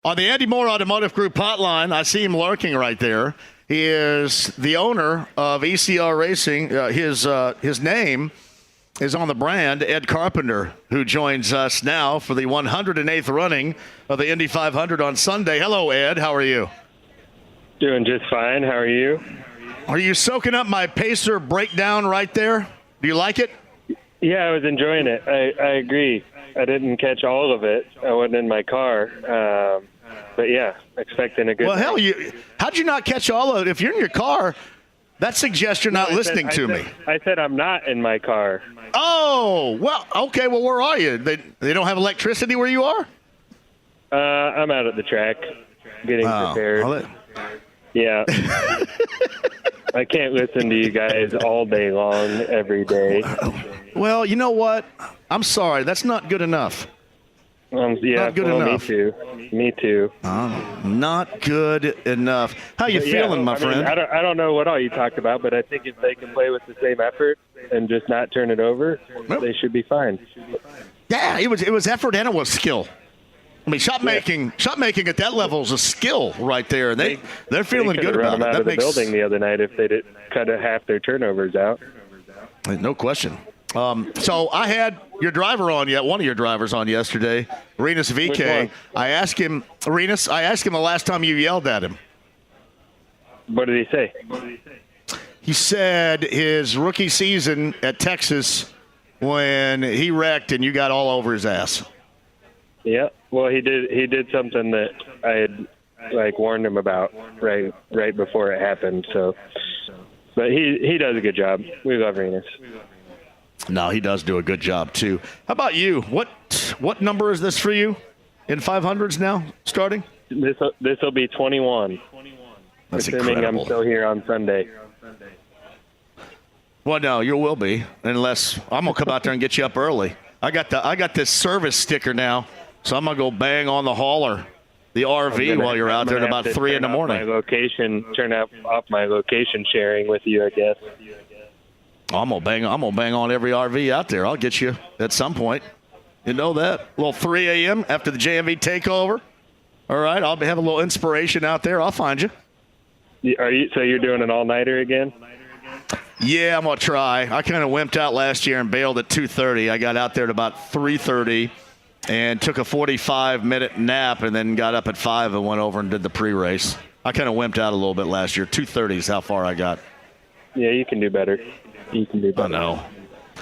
On the Andy Moore Automotive Group hotline, I see him lurking right there. He is the owner of ECR Racing. His name is on the brand, Ed Carpenter, who joins us now for the 108th running of the Indy 500 on Sunday. Hello, Ed. How are you? Doing just fine. How are you? Are you soaking up my Pacer breakdown right there? Do you like it? Yeah, I was enjoying it. I agree. I didn't catch all of it. I wasn't in my car. But, yeah, expecting a good Well, hell, how'd you not catch all of it? If you're in your car, that suggests you're not listening to me. I said I'm not in my car. Oh, well, okay. Well, where are you? They don't have electricity where you are? I'm out at the track getting prepared. Yeah. I can't listen to you guys all day long, every day. Well, you know what? I'm sorry. That's not good enough. Not good enough. Me too. Not good enough. How you feeling, my friend? I don't know what all you talked about, but I think if they can play with the same effort and just not turn it over, they should be fine. Yeah, it was effort and it was skill. I mean, shot making at that level is a skill right there. They're feeling good about it. Out of the building the other night if they didn't cut half their turnovers out. No question. So I had your driver on one of your drivers on yesterday, Renus VK. I asked him the last time you yelled at him. What did he say? He said his rookie season at Texas when he wrecked and you got all over his ass. Yeah. Well, he did something that I had warned him about right before it happened. So, but he does a good job. We love Renus. No, he does do a good job too. How about you? What number is this for you in 500s now starting? This will be 21. That's assuming incredible. I'm still here on Sunday. Well, no, you will be, unless I'm gonna come out there and get you up early. I got this service sticker now, so I'm gonna go bang on the hauler, the RV, while you're out there at about 3 in the morning. Turn off my location sharing with you, I guess. I'm gonna bang on every RV out there. I'll get you at some point. You know that. A little 3 a.m. after the JMV takeover. All right, I'll have a little inspiration out there. I'll find you. So you're doing an all-nighter again? Yeah, I'm gonna try. I kind of wimped out last year and bailed at 2:30. I got out there at about 3:30 and took a 45-minute nap and then got up at 5 and went over and did the pre-race. I kind of wimped out a little bit last year. 2:30 is how far I got. Yeah, you can do better. You can do better. I know.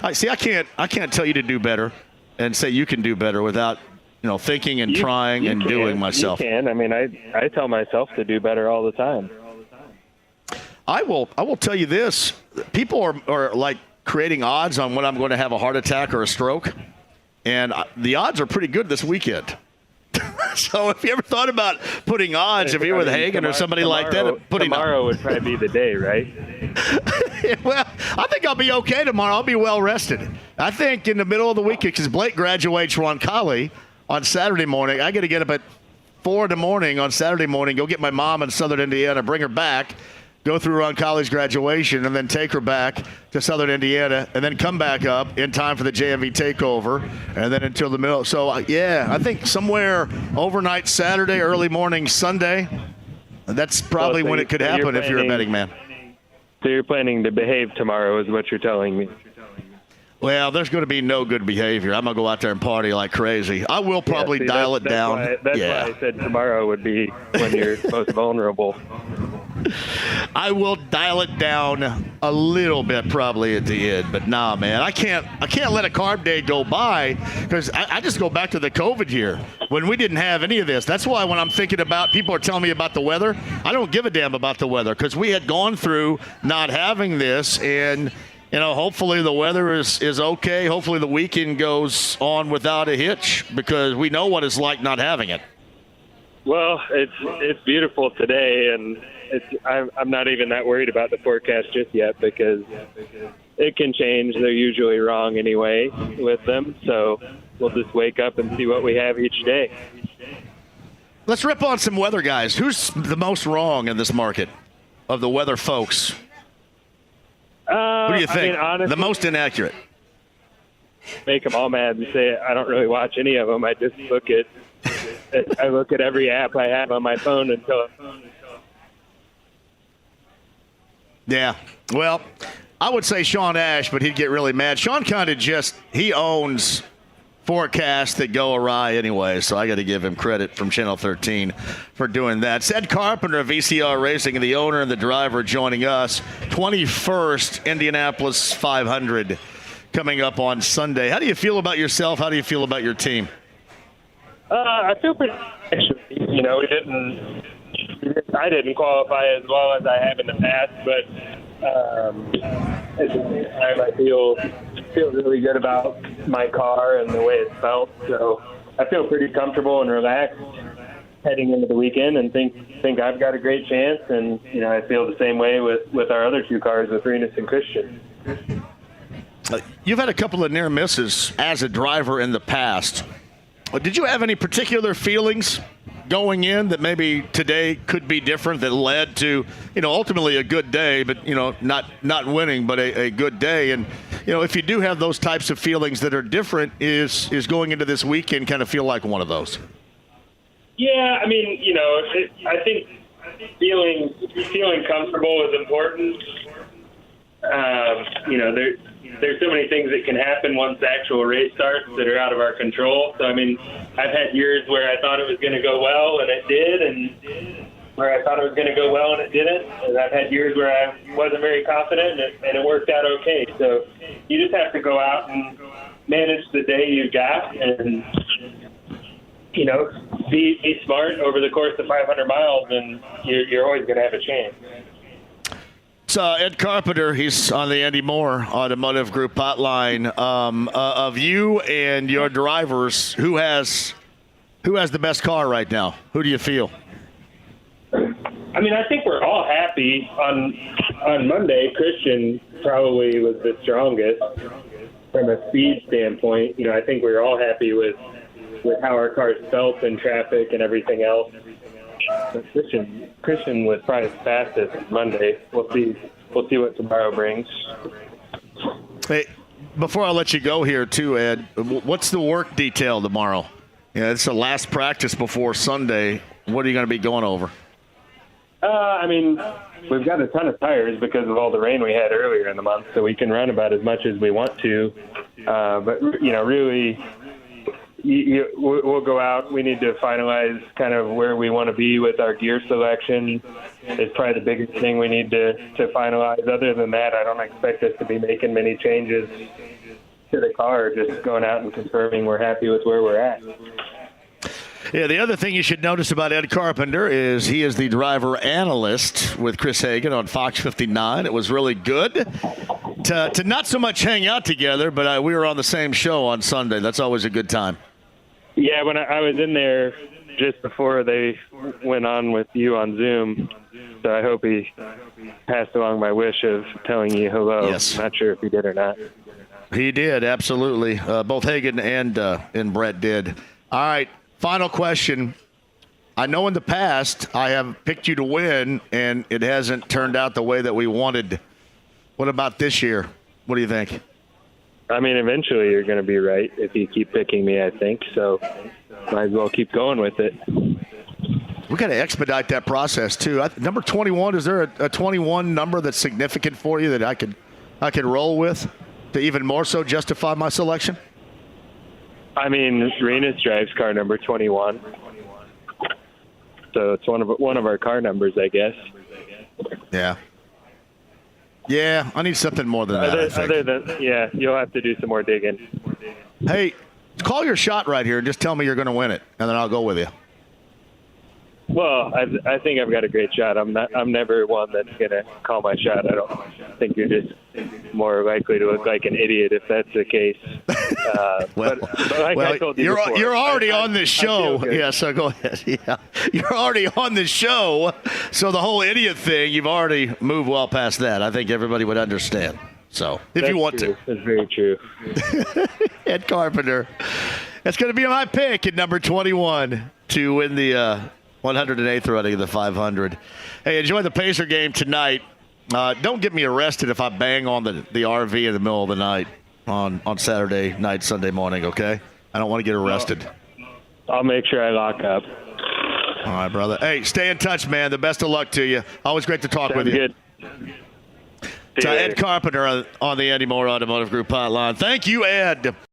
I can't tell you to do better and say you can do better without, thinking and trying and doing myself. You can. I mean, I tell myself to do better all the time. I will tell you this. People are like creating odds on when I'm going to have a heart attack or a stroke. And the odds are pretty good this weekend. So if you ever thought about putting odds, if you were with Hagen or somebody like that, tomorrow would probably be the day, right? Well, I think I'll be okay tomorrow. I'll be well rested. I think in the middle of the week, because Blake graduates Roncalli on Saturday morning, I got to get up at 4 in the morning on Saturday morning, go get my mom in Southern Indiana, bring her back, go through Roncalli's graduation, and then take her back to Southern Indiana, and then come back up in time for the JMV takeover, and then until the middle. So, I think somewhere overnight Saturday, early morning Sunday, that's probably when it could happen if you're a betting man. So you're planning to behave tomorrow is what you're telling me. Well, there's going to be no good behavior. I'm going to go out there and party like crazy. I will probably dial it down. That's why I said tomorrow would be when you're most vulnerable. I will dial it down a little bit probably at the end, but nah, man, I can't let a carb day go by because I just go back to the COVID year when we didn't have any of this. That's why when I'm thinking about people are telling me about the weather, I don't give a damn about the weather because we had gone through not having this, and hopefully the weather is okay. Hopefully the weekend goes on without a hitch because we know what it's like not having it. Well, it's beautiful today, and I'm not even that worried about the forecast just yet because it can change. They're usually wrong anyway with them, so we'll just wake up and see what we have each day. Let's rip on some weather guys. Who's the most wrong in this market of the weather folks? Who do you think? Honestly, the most inaccurate? Make them all mad and say I don't really watch any of them. I just look at I look at every app I have on my phone until. Yeah. Well, I would say Sean Ash, but he'd get really mad. Sean kind of he owns forecasts that go awry anyway, so I got to give him credit from Channel 13 for doing that. Ed Carpenter of VCR Racing, the owner and the driver, joining us. 21st Indianapolis 500 coming up on Sunday. How do you feel about yourself? How do you feel about your team? I feel pretty. You know, I didn't qualify as well as I have in the past, but at the same time, I feel really good about my car and the way it felt. So I feel pretty comfortable and relaxed heading into the weekend, and think I've got a great chance. And you know, I feel the same way with our other two cars, with Renus and Christian. You've had a couple of near misses as a driver in the past. Did you have any particular feelings going in that maybe today could be different that led to, you know, ultimately a good day, but, you know, not winning, but a good day? And, you know, if you do have those types of feelings that are different, is going into this weekend kind of feel like one of those? Yeah, I mean, you know, I think feeling comfortable is important. You know, there's so many things that can happen once the actual race starts that are out of our control. So, I mean, I've had years where I thought it was going to go well, and it did, and where I thought it was going to go well, and it didn't. And I've had years where I wasn't very confident, and it worked out okay. So you just have to go out and manage the day you got and, you know, be smart over the course of 500 miles, and you're always going to have a chance. So Ed Carpenter, he's on the Andy Moore Automotive Group hotline. Of you and your drivers, who has the best car right now? Who do you feel? I mean, I think we're all happy. On Monday, Christian probably was the strongest from a speed standpoint. You know, I think we were all happy with how our cars felt in traffic and everything else. But Christian was probably the fastest Monday. We'll see what tomorrow brings. Hey, before I let you go here too, Ed, what's the work detail tomorrow? Yeah, it's the last practice before Sunday. What are you going to be going over? I mean, we've got a ton of tires because of all the rain we had earlier in the month, so we can run about as much as we want to. But you know, really, we'll go out. We need to finalize kind of where we want to be with our gear selection. It's probably the biggest thing we need to finalize. Other than that, I don't expect us to be making many changes to the car, just going out and confirming we're happy with where we're at. Yeah, the other thing you should notice about Ed Carpenter is he is the driver analyst with Chris Hagan on Fox 59. It was really good to not so much hang out together, but we were on the same show on Sunday. That's always a good time. Yeah, when I was in there just before they went on with you on Zoom, so I hope he passed along my wish of telling you hello. Yes. I'm not sure if he did or not. He did, absolutely. Both Hagan and Brett did. All right, final question. I know in the past I have picked you to win, and it hasn't turned out the way that we wanted. What about this year? What do you think? I mean, eventually you're going to be right if you keep picking me, I think. So might as well keep going with it. We got to expedite that process, too. Number 21, is there a 21 number that's significant for you that I could roll with to even more so justify my selection? I mean, Renus drives car number 21. So it's one of our car numbers, I guess. Yeah. Yeah, I need something more than that. Other than, yeah, you'll have to do some more digging. Hey, call your shot right here and just tell me you're going to win it, and then I'll go with you. Well, I think I've got a great shot. I'm never one that's going to call my shot. I don't think you're just more likely to look like an idiot if that's the case. But like I told you before, you're already on this show. Yeah, so go ahead. Yeah, you're already on this show. So the whole idiot thing, you've already moved well past that. I think everybody would understand. So if you want to. That's very true. Ed Carpenter. That's going to be my pick at number 21 to win the 108th running of the 500. Hey, enjoy the Pacer game tonight. Don't get me arrested if I bang on the RV in the middle of the night on Saturday night, Sunday morning, okay? I don't want to get arrested. I'll make sure I lock up. All right, brother. Hey, stay in touch, man. The best of luck to you. Always great to talk Sounds with you. good. Ed Carpenter on the Eddie Moore Automotive Group hotline. Thank you, Ed.